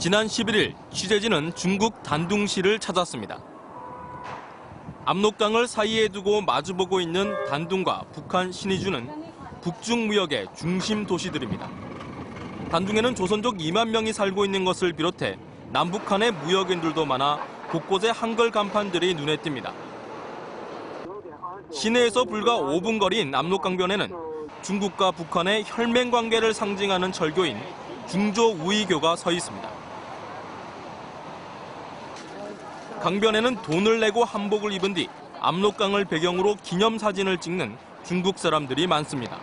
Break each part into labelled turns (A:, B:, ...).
A: 지난 11일 취재진은 중국 단둥시를 찾았습니다. 압록강을 사이에 두고 마주보고 있는 단둥과 북한 신의주는 북중 무역의 중심 도시들입니다. 단둥에는 조선족 2만 명이 살고 있는 것을 비롯해 남북한의 무역인들도 많아 곳곳에 한글 간판들이 눈에 띕니다. 시내에서 불과 5분 거리인 압록강변에는 중국과 북한의 혈맹 관계를 상징하는 절교인 중조우이교가 서 있습니다. 강변에는 돈을 내고 한복을 입은 뒤 압록강을 배경으로 기념사진을 찍는 중국 사람들이 많습니다.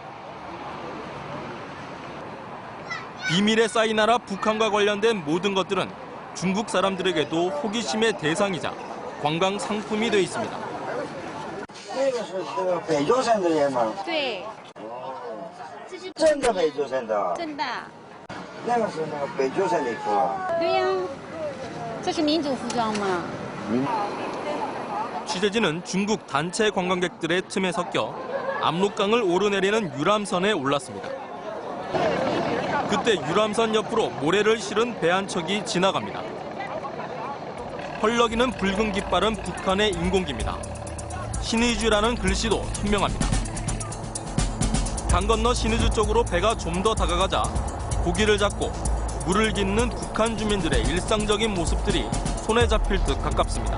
A: 비밀에 쌓인 나라 북한과 관련된 모든 것들은 중국 사람들에게도 호기심의 대상이자 관광 상품이 돼 있습니다.
B: 那个是那个北周山的烟吗？
C: 对，这是
B: 真的北周山的。
C: 真的。
B: 那个是那个北周山的衣服啊。
C: 对呀，这是民族服装嘛。
A: 취재진은 중국 단체 관광객들의 틈에 섞여 압록강을 오르내리는 유람선에 올랐습니다. 그때 유람선 옆으로 모래를 실은 배 한 척이 지나갑니다. 펄럭이는 붉은 깃발은 북한의 인공기입니다. 신의주라는 글씨도 선명합니다. 강 건너 신의주 쪽으로 배가 좀 더 다가가자 고기를 잡고 물을 깃는 북한 주민들의 일상적인 모습들이 손에 잡힐 듯 가깝습니다.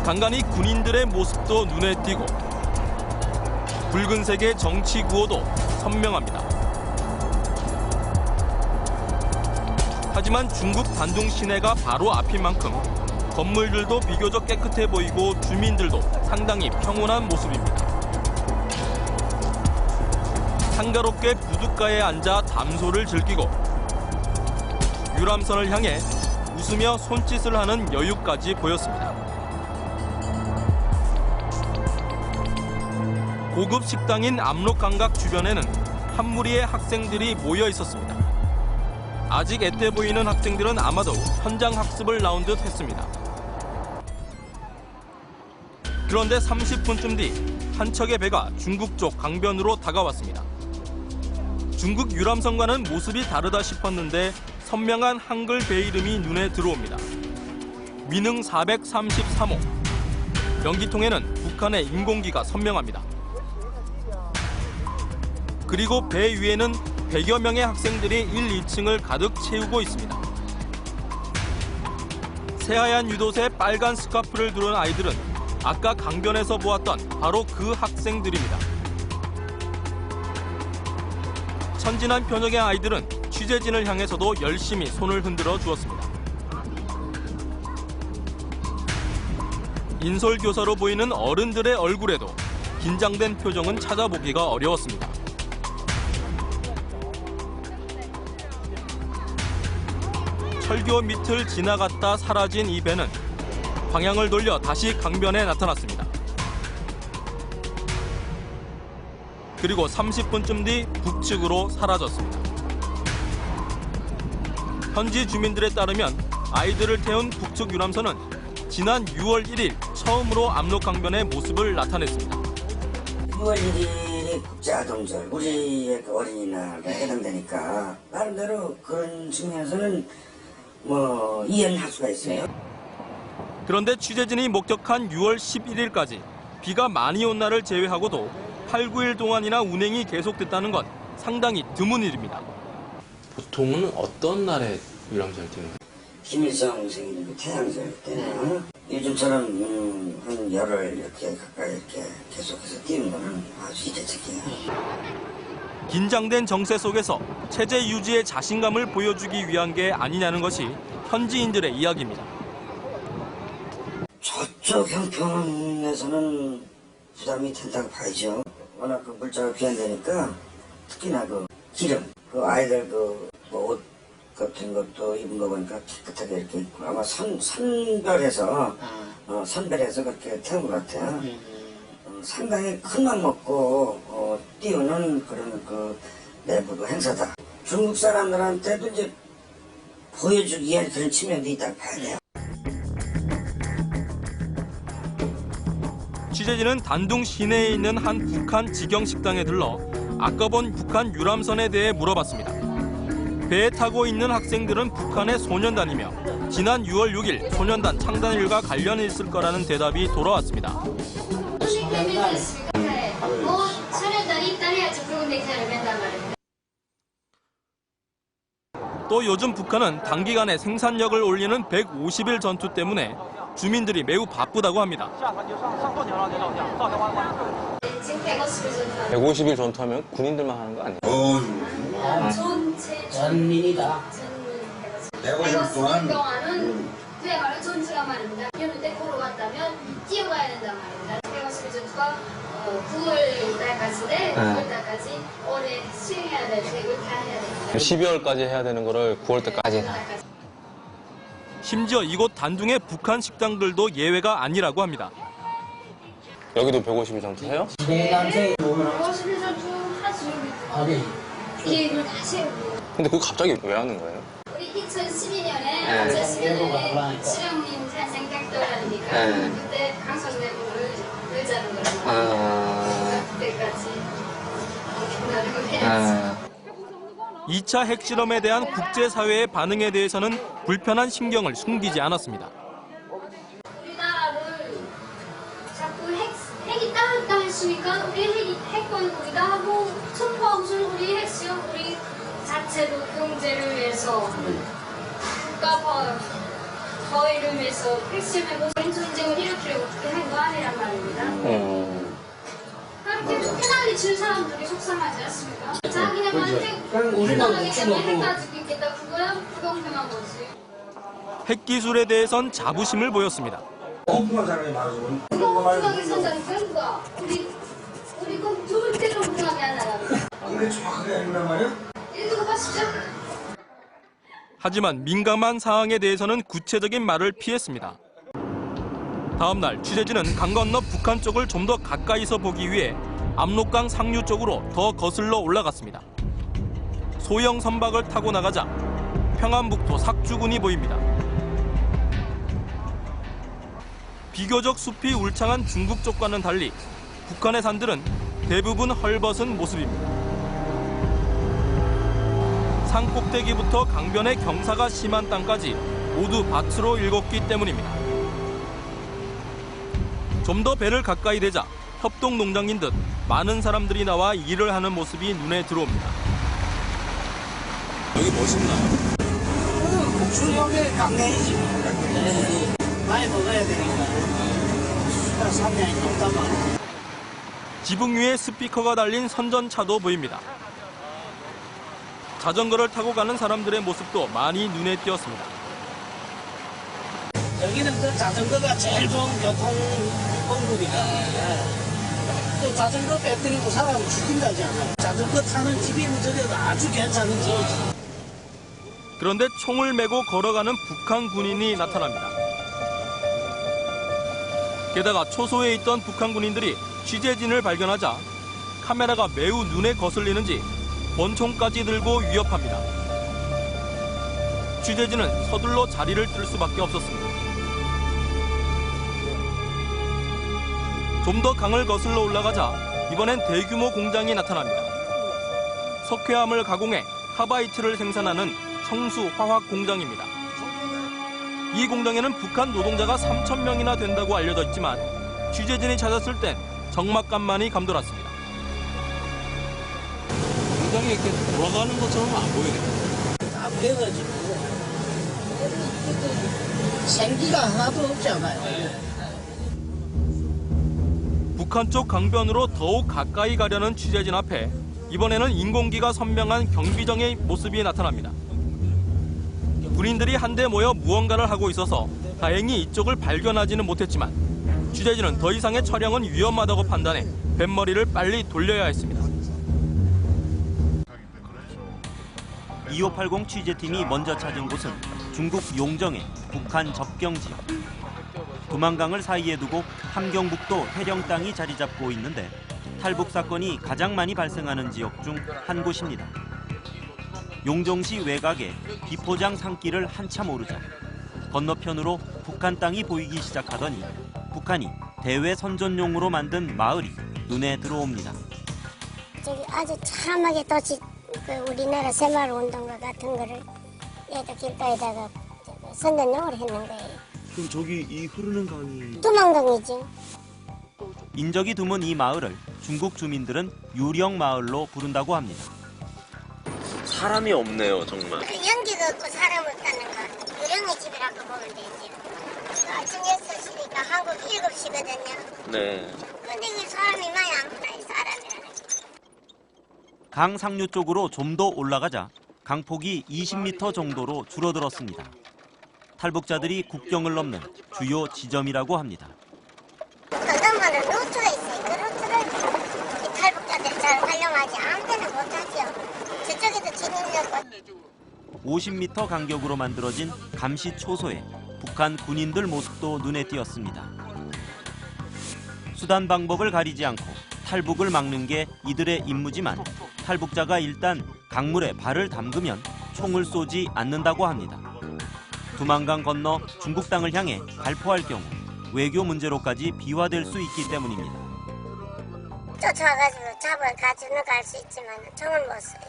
A: 간간히 군인들의 모습도 눈에 띄고 붉은색의 정치 구호도 선명합니다. 하지만 중국 단둥 시내가 바로 앞인 만큼 건물들도 비교적 깨끗해 보이고 주민들도 상당히 평온한 모습입니다. 한가롭게 부둣가에 앉아 담소를 즐기고 유람선을 향해 웃으며 손짓을 하는 여유까지 보였습니다. 고급 식당인 압록강각 주변에는 한 무리의 학생들이 모여 있었습니다. 아직 앳돼 보이는 학생들은 아마도 현장 학습을 나온 듯 했습니다. 그런데 30분쯤 뒤 한 척의 배가 중국 쪽 강변으로 다가왔습니다. 중국 유람선과는 모습이 다르다 싶었는데 선명한 한글 배 이름이 눈에 들어옵니다. 민흥 433호. 연기통에는 북한의 인공기가 선명합니다. 그리고 배 위에는 100여 명의 학생들이 1, 2층을 가득 채우고 있습니다. 새하얀 유도새 빨간 스카프를 두른 아이들은 아까 강변에서 보았던 바로 그 학생들입니다. 천진한 표정의 아이들은 취재진을 향해서도 열심히 손을 흔들어 주었습니다. 인솔교사로 보이는 어른들의 얼굴에도 긴장된 표정은 찾아보기가 어려웠습니다. 철교 밑을 지나갔다 사라진 이 배는 방향을 돌려 다시 강변에 나타났습니다. 그리고 30분쯤 뒤 북측으로 사라졌습니다. 현지 주민들에 따르면 아이들을 태운 북측 유람선은 지난 6월 1일 처음으로 압록강변의 모습을 나타냈습니다.
B: 6월 1일이 국제아동절, 우리의 그 어린이날에 해당되니까 나름대로 그런 측면에서는 이해는 할 수가 있어요.
A: 그런데 취재진이 목격한 6월 11일까지 비가 많이 온 날을 제외하고도 8, 9일 동안이나 운행이 계속됐다는 건 상당히 드문 일입니다.
D: 보통은 어떤 날에 유람선을 뛰는 거예요?
B: 김일성 생일 태양절 때는 요즘처럼 한 열흘 이렇게 가까이 이렇게 계속해서 뛰는 거는 아주 이례적이에요.
A: 긴장된 정세 속에서 체제 유지의 자신감을 보여주기 위한 게 아니냐는 것이 현지인들의 이야기입니다.
B: 저쪽 형편에서는 부담이 된다고 봐야죠. 워낙 그 물자가 귀한다니까 특히나 그 기름, 그 아이들 그 옷 같은 것도 입은 거 보니까 깨끗하게 이렇게 입고 아마 선별해서 그렇게 태운 것 같아요. 상당히 큰 맘 먹고 띄우는 그런 그 내부 행사다. 중국 사람들한테도 이제 보여주기 위한 그런 측면도 있다고 봐야 돼요.
A: 취재진은 단둥 시내에 있는 한 북한 직영 식당에 들러 아까 본 북한 유람선에 대해 물어봤습니다. 배에 타고 있는 학생들은 북한의 소년단이며 지난 6월 6일 소년단 창단일과 관련이 있을 거라는 대답이 돌아왔습니다. 또 요즘 북한은 단기간에 생산력을 올리는 150일 전투 때문에 주민들이 매우 바쁘다고 합니다.
D: 150일 전투하면 군인들만 하는 거 아니에요?
E: 전민이다.
F: 150일 동안은 그야말로 전투가 말입니다. 여름때 보러 갔다면 뛰어가야 된단 말입니다. 150일 전투가 9월 달까지인데 9월 달까지 올해 수행해야 될 계획을 다 해야 됩니다.
D: 12월까지 해야 되는 거를 9월 때까지 다.
A: 심지어 이곳 단둥의 북한 식당들도 예외가 아니라고 합니다.
D: 여기도 150일 전투해요?
E: 내한테
F: 150일 전투 하죠.
E: 아니
F: 계획을 다 세우고.
D: 근데 그거 갑자기 왜 하는 거예요?
F: 우리 2012년에 실형님 탄생 100돌 아닙니까? 그때 강성대부를 열자는 거예요. 그때까지 나를 해야지.
A: 2차 핵실험에 대한 국제사회의 반응에 대해서는 불편한 심경을 숨기지 않았습니다.
F: 우리나라를 자꾸 핵이 따랐다 했으니까 우리 핵권 우리가 하고 선포하고서 우리 핵시험 우리 자체로 경제를 위해서 국가 허위를 위해서 핵심을 전쟁을 일으키려고 그렇게 한 거 아니란 말입니다. 그렇게 편하게 질 사람들이 속상하지 않습니까? 자기네만 우리나라에 핵 가지고 있겠다. 그거야 불공평한 거지.
A: 핵 기술에 대해선 자부심을 보였습니다.
B: 엉뚱한 사람이 말하자면
F: 불공평하게 산다니까 누가? 우리 꼭 절대 공평하게 안 나갑니다.
B: 그게 정확하게 아니란 말이야?
F: 이거 보시죠.
A: 하지만 민감한 사항에 대해서는 구체적인 말을 피했습니다. 다음 날 취재진은 강 건너 북한 쪽을 좀 더 가까이서 보기 위해 압록강 상류 쪽으로 더 거슬러 올라갔습니다. 소형 선박을 타고 나가자 평안북도 삭주군이 보입니다. 비교적 숲이 울창한 중국 쪽과는 달리 북한의 산들은 대부분 헐벗은 모습입니다. 산 꼭대기부터 강변의 경사가 심한 땅까지 모두 밭으로 일궜기 때문입니다. 좀 더 배를 가까이 대자 협동 농장인 듯 많은 사람들이 나와 일을 하는 모습이 눈에 들어옵니다.
D: 여기 멋있나요?
E: 수령의 강냉이지. 많이 먹어야 되니까. 3년이 넘다만.
A: 지붕 위에 스피커가 달린 선전차도 보입니다. 자전거를 타고 가는 사람들의 모습도 많이 눈에 띄었습니다.
E: 여기는 그 자전거가 제일 좋은 교통공급이다. 또 자전거 빼뜨리고 사람 죽인다지 않아요. 자전거 타는 집이면 저게 아주 괜찮은 지역이지.
A: 그런데 총을 메고 걸어가는 북한 군인이 나타납니다. 게다가 초소에 있던 북한 군인들이 취재진을 발견하자 카메라가 매우 눈에 거슬리는지 권총까지 들고 위협합니다. 취재진은 서둘러 자리를 뜰 수밖에 없었습니다. 좀 더 강을 거슬러 올라가자 이번엔 대규모 공장이 나타납니다. 석회암을 가공해 카바이트를 생산하는 청수화학 공장입니다. 이 공장에는 북한 노동자가 3,000명이나 된다고 알려져 있지만 취재진이 찾았을 땐 적막감만이 감돌았습니다.
D: 공장이 이렇게 돌아가는 것처럼 안 보이네요.
E: 다 배가지고 생기가 하나도 없잖아요.
A: 북한 쪽 강변으로 더욱 가까이 가려는 취재진 앞에 이번에는 인공기가 선명한 경비정의 모습이 나타납니다. 군인들이 한데 모여 무언가를 하고 있어서 다행히 이쪽을 발견하지는 못했지만 취재진은 더 이상의 촬영은 위험하다고 판단해 뱃머리를 빨리 돌려야 했습니다.
G: 2580 취재팀이 먼저 찾은 곳은 중국 용정의 북한 접경 지역. 두만강을 사이에 두고 함경북도 해령 땅이 자리 잡고 있는데 탈북 사건이 가장 많이 발생하는 지역 중 한 곳입니다. 용정시 외곽에 비포장 산길을 한참 오르자 건너편으로 북한 땅이 보이기 시작하더니 북한이 대외 선전용으로 만든 마을이 눈에 들어옵니다.
H: 저기 아주 참하게 또 그 우리나라 새마을운동과 같은 거를 얘도 길가에다가 선전용을 했는 거예요.
G: 그럼 저기 이 흐르는 강이
H: 두만강이지.
G: 인적이 드문 이 마을을 중국 주민들은 유령 마을로 부른다고 합니다.
D: 사람이 없네요, 정말.
H: 그 연기가 없고 사람 없다는 거. 유령의 집이라고 보면 되지. 아침 6시니까 한국 7시거든요.
D: 네.
H: 근데 그 사람이 많이 안 보다, 이 사람이라는 게.
G: 강 상류 쪽으로 좀 더 올라가자 강폭이 20m 정도로 줄어들었습니다. 탈북자들이 국경을 넘는 주요 지점이라고 합니다.
H: 그동안은 루트가 있어요. 그 루트를 이 탈북자들이 잘 활용하지 아무 데나 못하죠. 저쪽에도 진입력고
G: 50m 간격으로 만들어진 감시 초소에 북한 군인들 모습도 눈에 띄었습니다. 수단 방법을 가리지 않고 탈북을 막는 게 이들의 임무지만 탈북자가 일단 강물에 발을 담그면 총을 쏘지 않는다고 합니다. 두만강 건너 중국 땅을 향해 발포할 경우 외교 문제로까지 비화될 수 있기 때문입니다.
H: 쫓아가지고 잡아가지고 갈 수 있지만 총을 못 쏘요.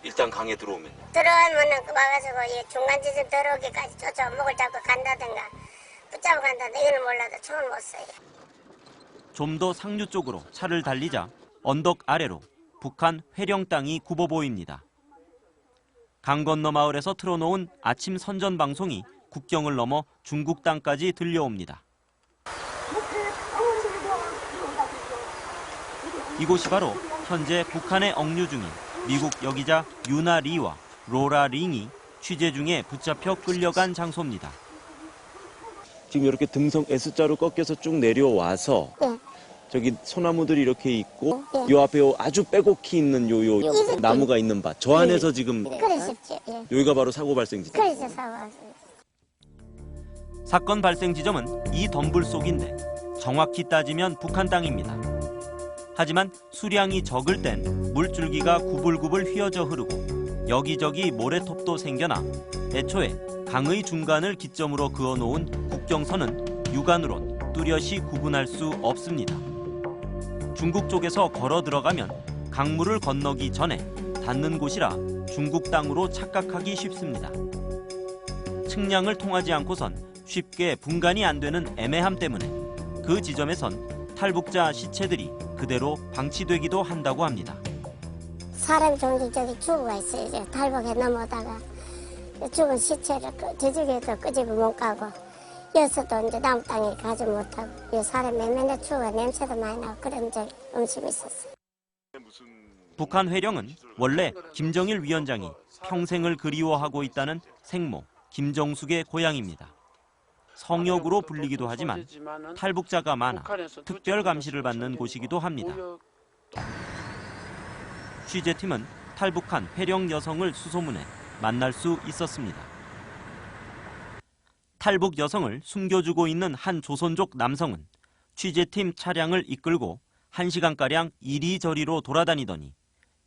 D: 일단 강에 들어오면.
H: 들어오면은 와가지고 이 중간 지점 들어오기까지 쫓아 목을 잡고 간다든가 붙잡고 간다든가 이거는 몰라도 총을 못 쏘요.
G: 좀 더 상류 쪽으로 차를 달리자 언덕 아래로 북한 회령 땅이 굽어 보입니다. 강 건너 마을에서 틀어놓은 아침 선전 방송이 국경을 넘어 중국 땅까지 들려옵니다. 이곳이 바로 현재 북한에 억류 중인 미국 여기자 유나 리와 로라 링이 취재 중에 붙잡혀 끌려간 장소입니다.
I: 지금 이렇게 등성 S자로 꺾여서 쭉 내려와서
H: 네.
I: 저기 소나무들이 이렇게 있고
H: 네.
I: 요 앞에 요 아주 빼곡히 있는 요 나무가 있는 밭. 저 안에서 지금
H: 그러십시오. 예.
I: 여기가 바로 사고 발생 지점.
H: 그래서 사왔어요.
G: 사건 발생 지점은 이 덤불 속인데 정확히 따지면 북한 땅입니다. 하지만 수량이 적을 땐 물줄기가 구불구불 휘어져 흐르고 여기저기 모래톱도 생겨나 애초에 강의 중간을 기점으로 그어놓은 국경선은 육안으론 뚜렷이 구분할 수 없습니다. 중국 쪽에서 걸어 들어가면 강물을 건너기 전에 닿는 곳이라 중국 땅으로 착각하기 쉽습니다. 측량을 통하지 않고선 쉽게 분간이 안 되는 애매함 때문에 그 지점에선 탈북자 시체들이 그대로 방치되기도 한다고 합니다.
H: 사람 종종 저기 죽어가 있어요. 탈북에 넘어다가 죽은 시체를 저쪽에도 끄집어 못 가고 여기서도 이제 남은 땅에 가지 못하고 사람이 맨날 죽어 냄새도 많이 나고 그런 적이 음식이 있었어요.
G: 북한 회령은 원래 김정일 위원장이 평생을 그리워하고 있다는 생모 김정숙의 고향입니다. 성역으로 불리기도 하지만 탈북자가 많아 특별 감시를 받는 곳이기도 합니다. 취재팀은 탈북한 회령 여성을 수소문해 만날 수 있었습니다. 탈북 여성을 숨겨주고 있는 한 조선족 남성은 취재팀 차량을 이끌고 1시간가량 이리저리로 돌아다니더니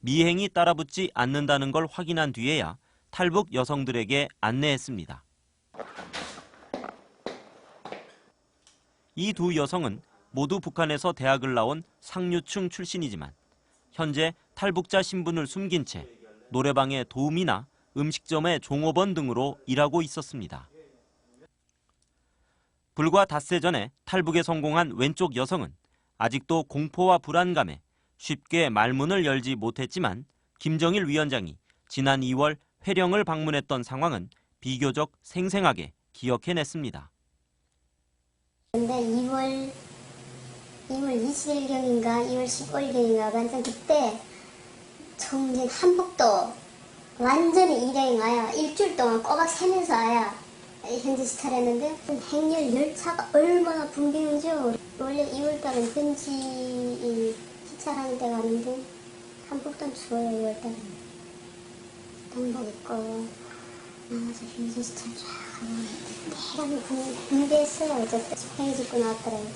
G: 미행이 따라붙지 않는다는 걸 확인한 뒤에야 탈북 여성들에게 안내했습니다. 이 두 여성은 모두 북한에서 대학을 나온 상류층 출신이지만 현재 탈북자 신분을 숨긴 채 노래방의 도우미나 음식점의 종업원 등으로 일하고 있었습니다. 불과 닷새 전에 탈북에 성공한 왼쪽 여성은 아직도 공포와 불안감에 쉽게 말문을 열지 못했지만 김정일 위원장이 지난 2월 회령을 방문했던 상황은 비교적 생생하게 기억해냈습니다.
H: 근데 2월 20일경인가 2월 15일경인가 완전 그때 정말 한복도 완전히 일행이 와요. 일주일 동안 꼬박 새면서 와요. 현지 시탈했는데 행렬 열차가 얼마나 붐비는지요. 원래 2월달은 현지 시찰하는 데가 왔는데 한복도 추워요. 2월달은 한복 입고 나와서 현지 시찰 쫙 하고 대단히 붐비했어요. 어쨌든 행위 짓고 나왔더라고요.